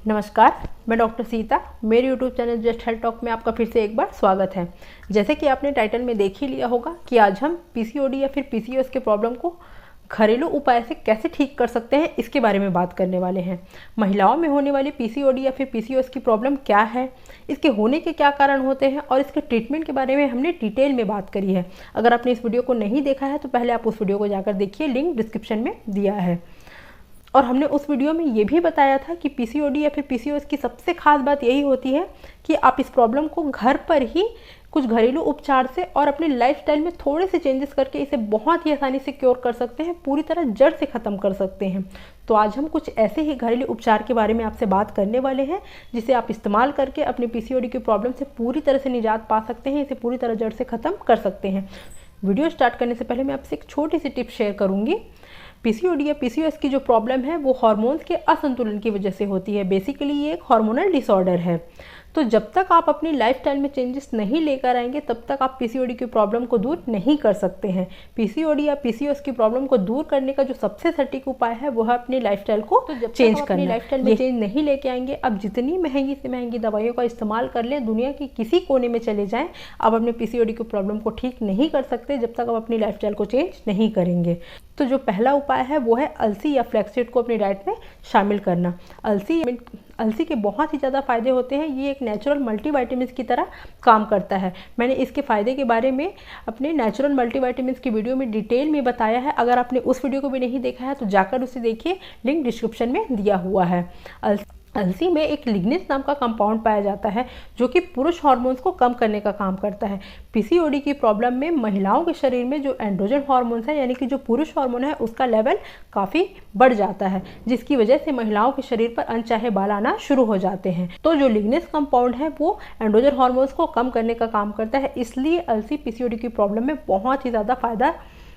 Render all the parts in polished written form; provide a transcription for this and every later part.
नमस्कार, मैं डॉक्टर सीता। मेरे YouTube channel just health talk में आपका फिर से एक बार स्वागत है। जैसे कि आपने टाइटल में देख ही लिया होगा कि आज हम पीसीओडी या फिर पीसीओएस के प्रॉब्लम को घरेलू उपाय से कैसे ठीक कर सकते हैं, इसके बारे में बात करने वाले हैं। महिलाओं में होने वाली पीसीओडी या फिर पीसीओएस की प्रॉब्लम क्या है, इसके होने के क्या कारण होते हैं और इसके ट्रीटमेंट के बारे में हमने डिटेल में बात करी है। अगर आपने इस वीडियो को नहीं देखा है तो पहले आप उस वीडियो को जाकर देखिए, लिंक डिस्क्रिप्शन में दिया है। और हमने उस वीडियो में ये भी बताया था कि पीसीओडी या फिर पीसीओएस की सबसे खास बात यही होती है कि आप इस प्रॉब्लम को घर पर ही कुछ घरेलू उपचार से और अपने लाइफस्टाइल में थोड़े से चेंजेस करके इसे बहुत ही आसानी से क्योर कर सकते हैं, पूरी तरह जड़ से ख़त्म कर सकते हैं। तो आज हम कुछ ऐसे ही घरेलू उपचार के बारे में आपसे बात करने वाले हैं जिसे आप इस्तेमाल करके अपने पीसीओडी की प्रॉब्लम से पूरी तरह से निजात पा सकते हैं, इसे पूरी तरह जड़ से ख़त्म कर सकते हैं। वीडियो स्टार्ट करने से पहले मैं आपसे एक छोटी सी टिप शेयर करूँगी। पीसीओडी या पीसीओएस की जो प्रॉब्लम है वो हार्मोन्स के असंतुलन की वजह से होती है। बेसिकली ये एक हार्मोनल डिसऑर्डर है। तो जब तक आप अपनी लाइफस्टाइल में चेंजेस नहीं लेकर आएंगे तब तक आप पीसीओडी की प्रॉब्लम को दूर नहीं कर सकते हैं। पीसीओडी या पीसीओएस की प्रॉब्लम को दूर करने का जो सबसे सटीक उपाय है वो है अपनी लाइफस्टाइल को चेंज करना। लाइफस्टाइल में चेंज नहीं लेके आएंगे, आप जितनी महंगी से महंगी दवाइयों का इस्तेमाल कर लें, दुनिया के किसी कोने में चले जाएं, आप अपने पीसीओडी की प्रॉब्लम को ठीक नहीं कर सकते जब तक आप अपनी लाइफस्टाइल को चेंज नहीं करेंगे। तो जो पहला उपाय है वो है अलसी या फ्लैक्ससीड को अपनी डाइट में शामिल करना। अलसी के बहुत ही ज़्यादा फायदे होते हैं। ये एक नेचुरल मल्टीविटामिन्स की तरह काम करता है। मैंने इसके फ़ायदे के बारे में अपने नेचुरल मल्टीविटामिन्स की वीडियो में डिटेल में बताया है। अगर आपने उस वीडियो को भी नहीं देखा है तो जाकर उसे देखिए, लिंक डिस्क्रिप्शन में दिया हुआ है। अलसी में एक लिग्निन नाम का कंपाउंड पाया जाता है जो कि पुरुष हार्मोन्स को कम करने का काम करता है। पीसीओडी की प्रॉब्लम में महिलाओं के शरीर में जो एंड्रोजन हार्मोन्स है, यानी कि जो पुरुष हार्मोन है, उसका लेवल काफ़ी बढ़ जाता है, जिसकी वजह से महिलाओं के शरीर पर अनचाहे बाल आना शुरू हो जाते हैं। तो जो लिग्निन कंपाउंड है वो एंड्रोजन हार्मोन्स को कम करने का काम करता है। इसलिए अलसी पीसीओडी की प्रॉब्लम में बहुत ही ज़्यादा फायदा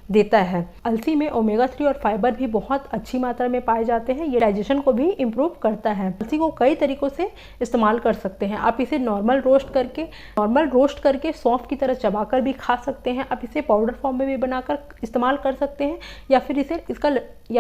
देता है। अलसी में ओमेगा 3 और फाइबर भी बहुत अच्छी मात्रा में पाए जाते हैं। ये डाइजेशन को भी इम्प्रूव करता है। अलसी को कई तरीकों से इस्तेमाल कर सकते हैं। आप इसे नॉर्मल रोस्ट करके सौंफ की तरह चबाकर भी खा सकते हैं। आप इसे पाउडर फॉर्म में भी बनाकर इस्तेमाल कर सकते हैं, या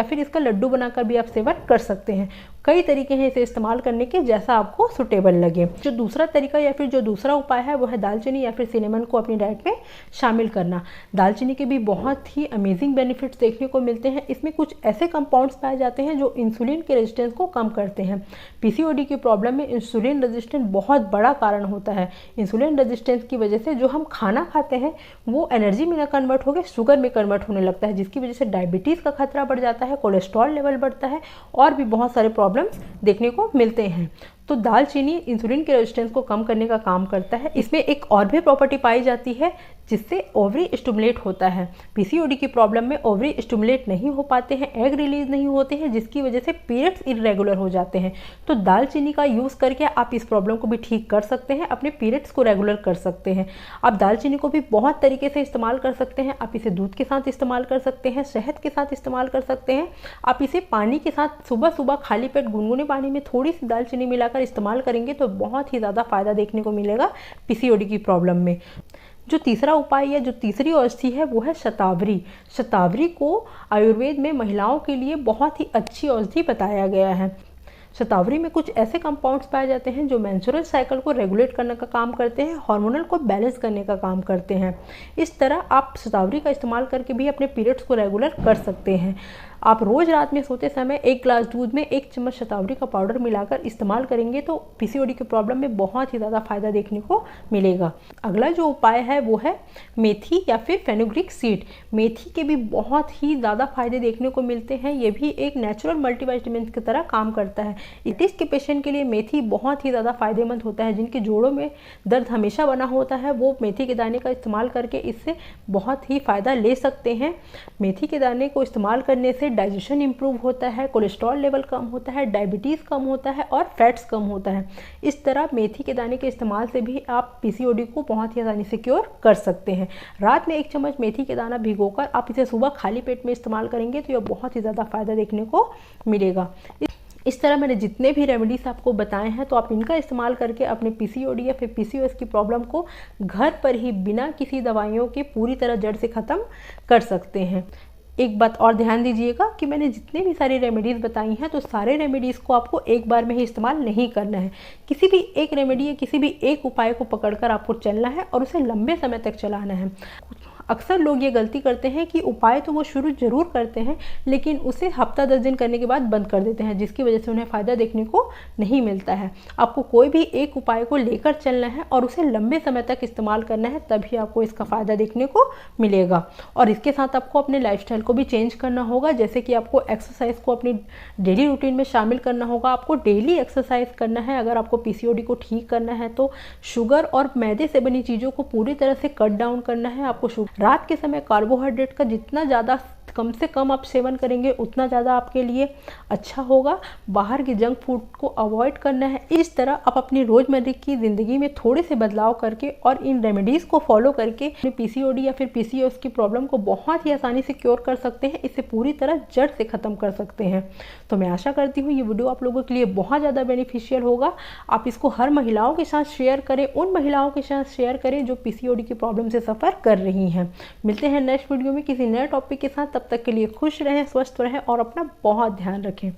फिर इसका लड्डू बनाकर भी आप सेवन कर सकते हैं। कई तरीके हैं इसे इस्तेमाल करने के, जैसा आपको सुटेबल लगे। जो दूसरा तरीका या फिर जो दूसरा उपाय है वो है दालचीनी या फिर सिनेमन को अपनी डाइट में शामिल करना। दालचीनी के भी बहुत ही अमेजिंग बेनिफिट्स देखने को मिलते हैं। इसमें कुछ ऐसे कंपाउंड्स पाए जाते हैं जो इंसुलिन के रेजिस्टेंस को कम करते हैं। पीसीओडी की प्रॉब्लम में इंसुलिन रेजिस्टेंस बहुत बड़ा कारण होता है। इंसुलिन रेजिस्टेंस की वजह से जो हम खाना खाते हैं वो एनर्जी में ना कन्वर्ट होकर शुगर में कन्वर्ट होने लगता है, जिसकी वजह से डायबिटीज़ का खतरा बढ़ जाता है, कोलेस्ट्रॉल लेवल बढ़ता है और भी बहुत सारे प्रॉब्लम्स देखने को मिलते हैं। तो दालचीनी इंसुलिन के रेजिस्टेंस को कम करने का काम करता है। इसमें एक और भी प्रॉपर्टी पाई जाती है जिससे ओवरी स्टिमुलेट होता है। पीसीओडी की प्रॉब्लम में ओवरी स्टिमुलेट नहीं हो पाते हैं, एग रिलीज नहीं होते हैं, जिसकी वजह से पीरियड्स इरेगुलर हो जाते हैं। तो दालचीनी का यूज़ करके आप इस प्रॉब्लम को भी ठीक कर सकते हैं, अपने पीरियड्स को रेगुलर कर सकते हैं। आप दालचीनी को भी बहुत तरीके से इस्तेमाल कर सकते हैं। आप इसे दूध के साथ इस्तेमाल कर सकते हैं, शहद के साथ इस्तेमाल कर सकते हैं। आप इसे पानी के साथ सुबह सुबह खाली पेट गुनगुने पानी में थोड़ी सी दालचीनी मिलाकर इस्तेमाल करेंगे तो बहुत ही ज़्यादा फायदा देखने को मिलेगा पीसीओडी की प्रॉब्लम में। जो तीसरा उपाय या जो तीसरी औषधि है वो है शतावरी। शतावरी को आयुर्वेद में महिलाओं के लिए बहुत ही अच्छी औषधि बताया गया है। शतावरी में कुछ ऐसे कंपाउंड्स पाए जाते हैं जो मेंस्ट्रुअल साइकिल को रेगुलेट करने का काम करते हैं, हार्मोनल को बैलेंस करने का काम करते हैं। इस तरह आप शतावरी का इस्तेमाल करके भी अपने पीरियड्स को रेगुलर कर सकते हैं। आप रोज़ रात में सोते समय 1 ग्लास दूध में 1 चम्मच शतावरी का पाउडर मिलाकर इस्तेमाल करेंगे तो पीसीओडी की प्रॉब्लम में बहुत ही ज़्यादा फायदा देखने को मिलेगा। अगला जो उपाय है वो है मेथी या फिर फेनुग्रीक सीड। मेथी के भी बहुत ही ज़्यादा फायदे देखने को मिलते हैं। ये भी एक नेचुरल मल्टीविटामिन की तरह काम करता है। इटिस के पेशेंट के लिए मेथी बहुत ही ज़्यादा फायदेमंद होता है। जिनके जोड़ों में दर्द हमेशा बना होता है वो मेथी के दाने का इस्तेमाल करके इससे बहुत ही फ़ायदा ले सकते हैं। मेथी के दाने को इस्तेमाल करने से डाइजेशन इंप्रूव होता है, कोलेस्ट्रॉल लेवल कम होता है, डायबिटीज़ कम होता है और फैट्स कम होता है। इस तरह मेथी के दाने के इस्तेमाल से भी आप पीसीओडी को बहुत ही आसानी से क्योर कर सकते हैं। रात में 1 चम्मच मेथी के दाना भिगोकर आप इसे सुबह खाली पेट में इस्तेमाल करेंगे तो यह बहुत ही ज़्यादा फायदा देखने को मिलेगा। इस तरह मैंने जितने भी रेमेडीज़ आपको बताए हैं तो आप इनका इस्तेमाल करके अपने पीसीओडी या फिर पीसीओएस की प्रॉब्लम को घर पर ही बिना किसी दवाइयों के पूरी तरह जड़ से ख़त्म कर सकते हैं। एक बात और ध्यान दीजिएगा कि मैंने जितने भी सारी रेमेडीज़ बताई हैं तो सारे रेमेडीज़ को आपको एक बार में ही इस्तेमाल नहीं करना है। किसी भी एक रेमेडी या किसी भी एक उपाय को पकड़कर आपको चलना है और उसे लंबे समय तक चलाना है। अक्सर लोग ये गलती करते हैं कि उपाय तो वो शुरू जरूर करते हैं लेकिन उसे हफ्ता 10 दिन करने के बाद बंद कर देते हैं, जिसकी वजह से उन्हें फ़ायदा देखने को नहीं मिलता है। आपको कोई भी एक उपाय को लेकर चलना है और उसे लंबे समय तक इस्तेमाल करना है, तभी आपको इसका फ़ायदा देखने को मिलेगा। और इसके साथ आपको अपने लाइफस्टाइल को भी चेंज करना होगा, जैसे कि आपको एक्सरसाइज को अपनी डेली रूटीन में शामिल करना होगा। आपको डेली एक्सरसाइज करना है अगर आपको पीसीओडी को ठीक करना है तो। शुगर और मैदे से बनी चीज़ों को पूरी तरह से कट डाउन करना है। आपको रात के समय कार्बोहाइड्रेट का जितना ज़्यादा कम से कम आप सेवन करेंगे उतना ज़्यादा आपके लिए अच्छा होगा। बाहर के जंक फूड को अवॉइड करना है। इस तरह आप अपनी रोज़मर्रा की ज़िंदगी में थोड़े से बदलाव करके और इन रेमेडीज़ को फॉलो करके अपने पीसीओडी या फिर पीसीओएस की प्रॉब्लम को बहुत ही आसानी से क्योर कर सकते हैं। इसे पूरी तरह जड़ से ख़त्म कर सकते हैं। तो मैं आशा करती हूँ ये वीडियो आप लोगों के लिए बहुत ज़्यादा बेनिफिशियल होगा। आप इसको हर महिलाओं के साथ शेयर करें, उन महिलाओं के साथ शेयर करें जो पीसीओडी की प्रॉब्लम से सफ़र कर रही हैं। मिलते हैं नेक्स्ट वीडियो में किसी नए टॉपिक के साथ। तब तक के लिए खुश रहें, स्वस्थ रहें और अपना बहुत ध्यान रखें।